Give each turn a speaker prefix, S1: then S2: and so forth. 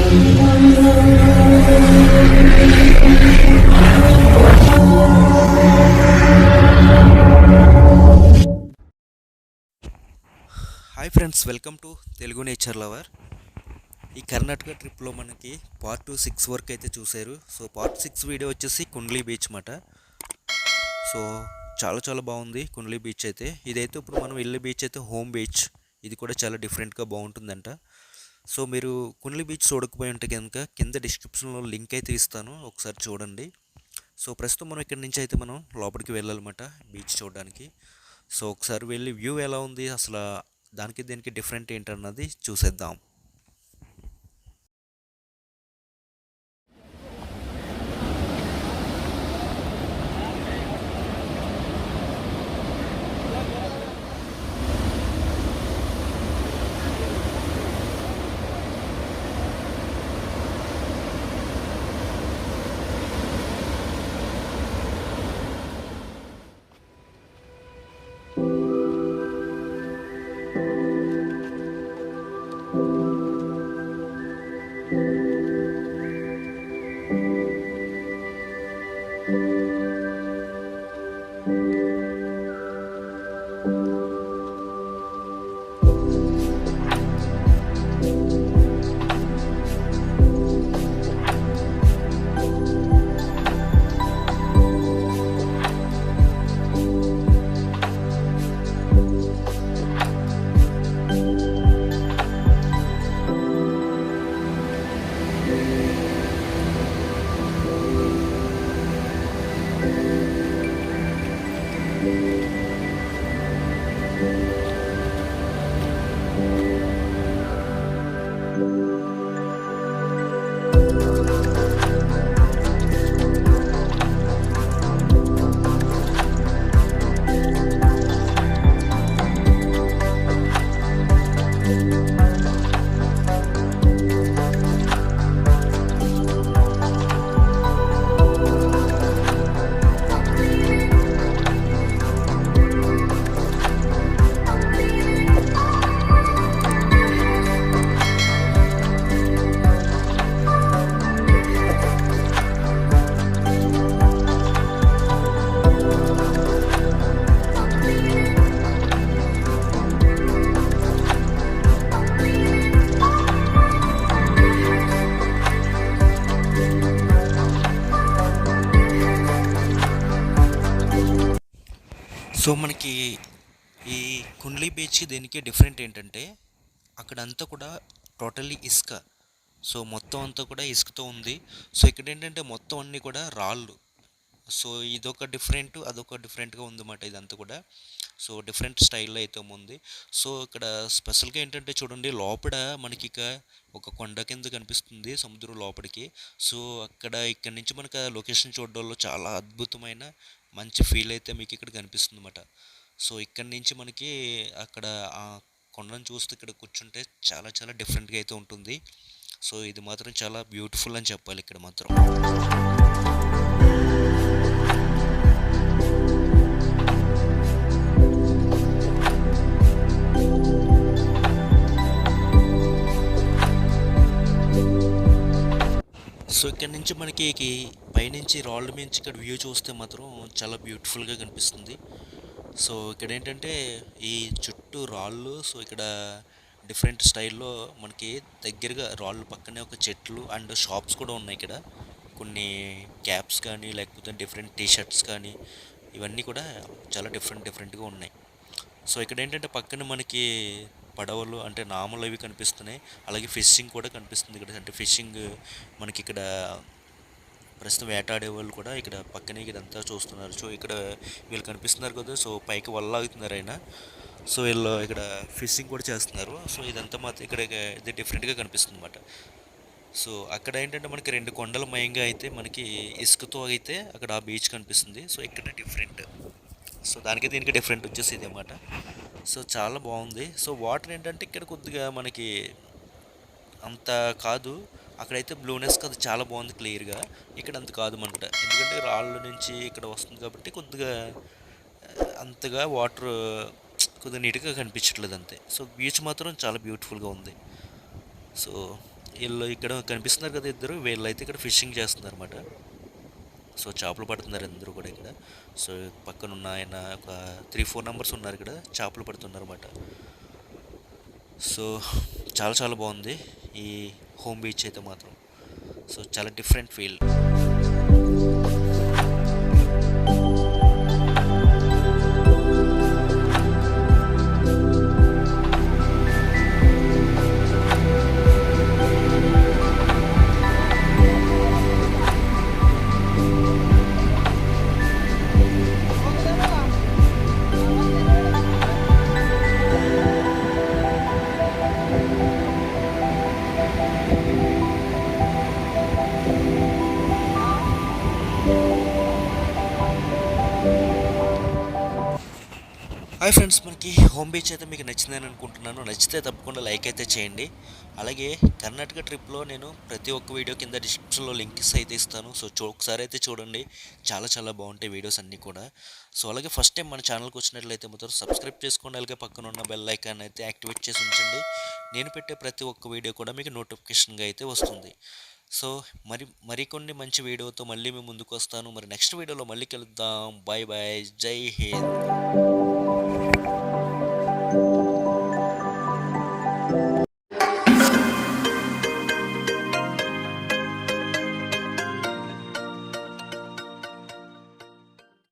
S1: Hi friends, welcome to Telugu nature lover. ఈ కర్ణాటక ట్రిప్లో మనకి పార్ట్ 6 వరకు అయితే చూశారు. సో పార్ట్ 6 వీడియో వచ్చేసి కుండ్లీ బీచ్ మాట. సో చాలా చాలా బాగుంది కుండ్లీ బీచ్ అయితే. ఇదైతే ఇప్పుడు మనం వెళ్ళే బీచ్ అయితే హోమ్ బీచ్. ఇది కూడా చాలా డిఫరెంట్గా బాగుంటుందంట. సో మీరు కుండ్లీ బీచ్ చూడకపోయి ఉంటే కనుక కింద డిస్క్రిప్షన్లో లింక్ అయితే ఇస్తాను, ఒకసారి చూడండి. సో ప్రస్తుతం మనం ఇక్కడ నుంచి అయితే మనం లోపలికి వెళ్ళాలన్నమాట బీచ్ చూడడానికి. సో ఒకసారి వెళ్ళి వ్యూ ఎలా ఉంది, అసలు దానికి దీనికి డిఫరెంట్ ఏంటన్నది చూసేద్దాం. సో మనకి ఈ కుండ్లీ బీచ్ దీనికి డిఫరెంట్ ఏంటంటే అక్కడంతా కూడా టోటల్లీ ఇసుక. సో మొత్తం అంతా కూడా ఇసుకతో ఉంది. సో ఇక్కడ ఏంటంటే మొత్తం అన్నీ కూడా రాళ్ళు. సో ఇదొక డిఫరెంట్, అదొక డిఫరెంట్గా ఉందన్నమాట ఇదంతా కూడా. సో డిఫరెంట్ స్టైల్లో అయితే ఉంది. సో ఇక్కడ స్పెషల్గా ఏంటంటే చూడండి, లోపల మనకి ఇక ఒక కొండ కింద కనిపిస్తుంది సముద్రం లోపలికి. సో ఇక్కడ నుంచి మనకు లొకేషన్ చూడడంలో చాలా అద్భుతమైన మంచి ఫీల్ అయితే మీకు ఇక్కడ కనిపిస్తుంది అన్నమాట. సో ఇక్కడ నుంచి మనకి అక్కడ ఆ కొండను చూస్తే ఇక్కడ కూర్చుంటే చాలా చాలా డిఫరెంట్గా అయితే ఉంటుంది. సో ఇది మాత్రం చాలా బ్యూటిఫుల్ అని చెప్పాలి ఇక్కడ మాత్రం. సో ఇక్కడ నుంచి మనకి పైనుంచి రాళ్ళ నుంచి ఇక్కడ వ్యూ చూస్తే మాత్రం చాలా బ్యూటిఫుల్గా కనిపిస్తుంది. సో ఇక్కడ ఏంటంటే ఈ చుట్టూ రాళ్ళు. సో ఇక్కడ డిఫరెంట్ స్టైల్లో మనకి దగ్గరగా రాళ్ళు పక్కనే ఒక చెట్లు అండ్ షాప్స్ కూడా ఉన్నాయి. ఇక్కడ కొన్ని క్యాప్స్ కానీ లేకపోతే డిఫరెంట్ టీషర్ట్స్ కానీ ఇవన్నీ కూడా చాలా డిఫరెంట్గా ఉన్నాయి. సో ఇక్కడ ఏంటంటే పక్కన మనకి పడవలు అంటే నామలు అవి కనిపిస్తున్నాయి. అలాగే ఫిషింగ్ కూడా కనిపిస్తుంది ఇక్కడ. అంటే ఫిషింగ్ మనకి ఇక్కడ ప్రస్తుతం వేటాడే వాళ్ళు కూడా ఇక్కడ పక్కనే ఇదంతా చూస్తున్నారు. సో ఇక్కడ వీళ్ళు కనిపిస్తున్నారు కదా, సో పైకి వల్లాగుతున్నారు ఆయన. సో వీళ్ళు ఇక్కడ ఫిషింగ్ కూడా చేస్తున్నారు. సో ఇదంతా మాత్రం ఇక్కడ ఇది డిఫరెంట్గా కనిపిస్తుంది అన్నమాట. సో అక్కడ ఏంటంటే మనకి రెండు కొండల మయంగా అయితే మనకి ఇసుకతో అయితే అక్కడ ఆ బీచ్ కనిపిస్తుంది. సో ఇక్కడ డిఫరెంట్. సో దానికి దీనికి డిఫరెంట్ వచ్చేసి ఇది అన్నమాట. సో చాలా బాగుంది. సో వాటర్ ఏంటంటే ఇక్కడ కొద్దిగా మనకి అంత కాదు, అక్కడైతే బ్లూనెస్ అది చాలా బాగుంది క్లియర్గా. ఇక్కడ అంత కాదు అనమాట, ఎందుకంటే రాళ్ళ నుంచి ఇక్కడ వస్తుంది కాబట్టి కొద్దిగా అంతగా వాటర్ కొద్దిగా నీట్గా కనిపించట్లేదు అంతే. సో బీచ్ మాత్రం చాలా బ్యూటిఫుల్గా ఉంది. సో వీళ్ళు ఇక్కడ కనిపిస్తున్నారు కదా ఇద్దరు, వీళ్ళైతే ఇక్కడ ఫిషింగ్ చేస్తున్నారు అనమాట. సో చేపలు పడుతున్నారు అందరూ కూడా ఇక్కడ. సో పక్కన ఉన్న ఆయన ఒక 3-4 మెంబర్స్ ఉన్నారు ఇక్కడ చేపలు పడుతున్నారు అనమాట. సో చాలా చాలా బాగుంది ఈ హోమ్ బీచ్ అయితే మాత్రం. సో చాలా డిఫరెంట్ ఫీల్. హాయ్ ఫ్రెండ్స్, మనకి హోమ్ బీచ్ అయితే మీకు నచ్చిందని అనుకుంటున్నాను. నచ్చితే తప్పకుండా లైక్ అయితే చేయండి. అలాగే కర్ణాటక ట్రిప్లో నేను ప్రతి ఒక్క వీడియో కింద డిస్క్రిప్షన్లో లింక్స్ అయితే ఇస్తాను. సో ఒకసారి అయితే చూడండి, చాలా చాలా బాగుంటాయి వీడియోస్ అన్నీ కూడా. సో అలాగే ఫస్ట్ టైం మన ఛానల్కి వచ్చినట్లయితే మొత్తం సబ్స్క్రైబ్ చేసుకోండి. అలాగే పక్కన ఉన్న బెల్ ఐకాన్ అయితే యాక్టివేట్ చేసి ఉంచండి. నేను పెట్టే ప్రతి ఒక్క వీడియో కూడా మీకు నోటిఫికేషన్గా అయితే వస్తుంది. సో మరికొన్ని మంచి వీడియోతో మళ్ళీ మేము ముందుకు వస్తాను. మరి నెక్స్ట్ వీడియోలో మళ్ళీ కలుద్దాం. బాయ్ బాయ్, జై హింద్.